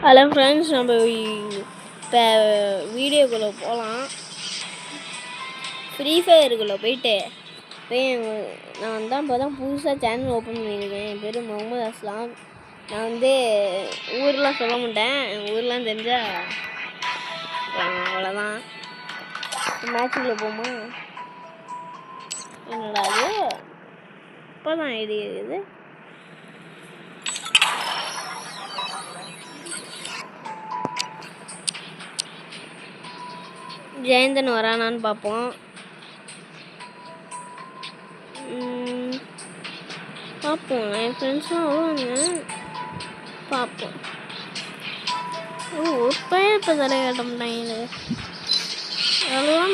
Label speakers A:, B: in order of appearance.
A: Hello friends, நம்ம இப்போ வீடியோக்குள்ளே போகலாம். ஃப்ரீ ஃபயருக்குள்ளே போயிட்டு நான் இப்போ தான் புதுசாக சேனல் ஓப்பன் பண்ணியிருக்கேன். என் பேர் முகமது அஸ்லாம். நான் ஊர்லாம் சொல்ல மாட்டேன். ஊர்லாம் தெரிஞ்சால் அவ்வளோதான். மேட்சுக்குள்ளே போமா? என்னடா அது இப்போ தான் ஐடி இருக்குது. ஜெயந்தன் வரானான்னு பார்ப்போம். என் ஃப்ரெண்ட்ஸ்லாம் வருவாங்க, பார்ப்போம். ஒரு பையன் இப்போ தலை காட்ட மாட்டாங்க. அவ்வளோதான்.